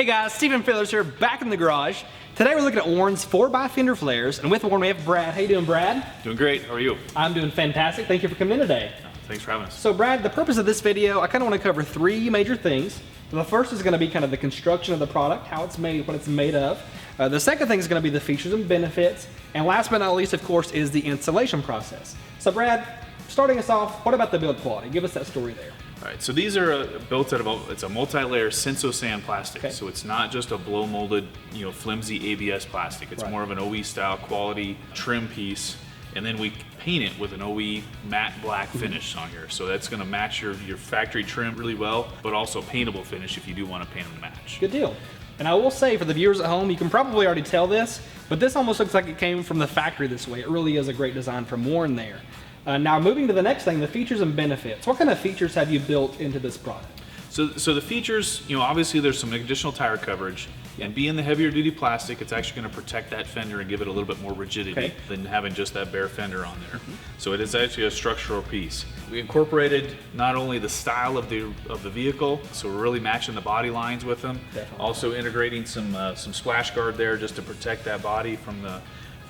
Hey guys, Stephen Fillers here, back in the garage. Today we're looking at Warren's 4x Fender Flares, and with Warren we have Brad. How you doing, Brad? Doing great. How are you? I'm doing fantastic. Thank you for coming in today. Thanks for having us. So Brad, the purpose of this video, I kind of want to cover three major things. The first is going to be kind of the construction of the product, how it's made, what it's made of. The second thing is going to be the features and benefits. And last but not least, of course, is the installation process. So Brad, starting us off, what about the build quality? Give us that story there. All right, so these are built out of it's a multi-layer Senso sand plastic. Okay. So it's not just a blow molded, flimsy ABS plastic. It's more of an OE style quality trim piece, and then we paint it with an OE matte black finish on here. So that's going to match your factory trim really well, but also paintable finish if you do want to paint them to match. Good deal. And I will say, for the viewers at home, you can probably already tell this, but this almost looks like it came from the factory this way. It really is a great design from Warren there. Now moving to the next thing, the features and benefits. What kind of features have you built into this product? So the features, obviously there's some additional tire coverage, and being the heavier duty plastic, it's actually going to protect that fender and give it a little bit more rigidity than having just that bare fender on there. So it is actually a structural piece. We incorporated not only the style of the vehicle, so we're really matching the body lines with them. Definitely. Also integrating some splash guard there just to protect that body from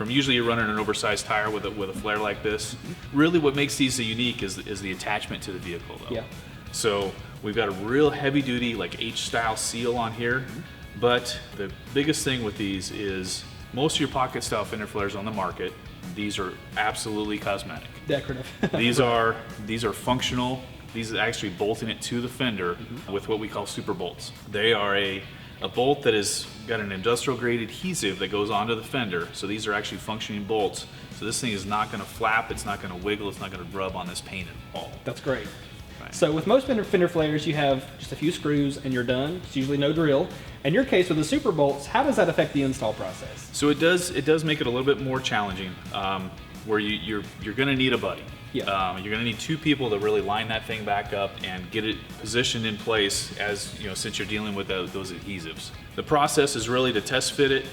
usually you're running an oversized tire with a flare like this. Really what makes these unique is the attachment to the vehicle though. Yeah. So we've got a real heavy duty like H-style seal on here, but the biggest thing with these is most of your pocket style Fender Flares on the market, these are absolutely cosmetic. Decorative. These are functional. These are actually bolting it to the fender with what we call super bolts. They are a bolt that has got an industrial grade adhesive that goes onto the fender. So these are actually functioning bolts. So this thing is not going to flap, it's not going to wiggle, it's not going to rub on this paint at all. That's great. Right. So with most Fender Flares, you have just a few screws and you're done. It's usually no drill. In your case with the super bolts, how does that affect the install process? So it does make it a little bit more challenging, where you're going to need a buddy. Yeah. You're going to need two people to really line that thing back up and get it positioned in place since you're dealing with those adhesives. The process is really to test fit it,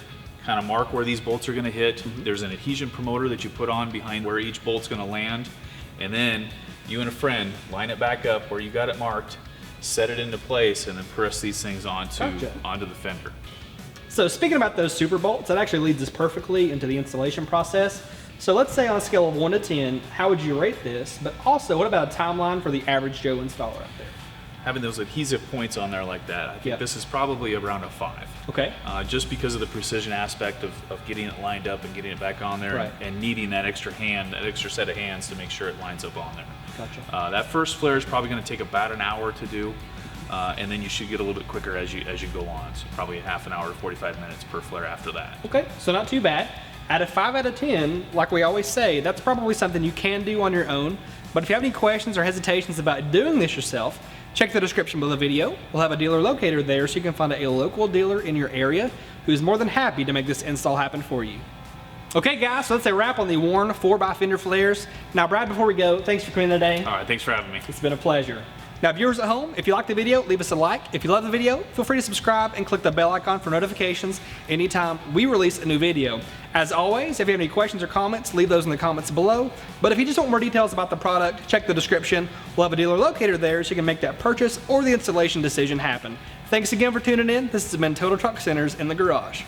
kind of mark where these bolts are going to hit. There's an adhesion promoter that you put on behind where each bolt's going to land, and then you and a friend line it back up where you got it marked, set it into place, and then press these things onto the fender. So speaking about those super bolts, that actually leads us perfectly into the installation process. So let's say on a scale of 1 to 10, how would you rate this? But also, what about a timeline for the average Joe installer out there? Having those adhesive points on there like that, I think this is probably around a 5. Okay. Just because of the precision aspect of getting it lined up and getting it back on there, and needing that extra set of hands to make sure it lines up on there. Gotcha. That first flare is probably going to take about an hour to do, and then you should get a little bit quicker as you go on. So probably a half an hour to 45 minutes per flare after that. Okay, so not too bad. At a 5 out of 10, like we always say, that's probably something you can do on your own. But if you have any questions or hesitations about doing this yourself, check the description below the video. We'll have a dealer locator there so you can find a local dealer in your area who's more than happy to make this install happen for you. Okay guys, so that's a wrap on the Warren 4x Fender Flares. Now Brad, before we go, thanks for coming today. All right, thanks for having me. It's been a pleasure. Now viewers at home, if you like the video, leave us a like. If you love the video, feel free to subscribe and click the bell icon for notifications anytime we release a new video. As always, if you have any questions or comments, leave those in the comments below. But if you just want more details about the product, check the description. We'll have a dealer locator there so you can make that purchase or the installation decision happen. Thanks again for tuning in. This has been Total Truck Centers in the Garage.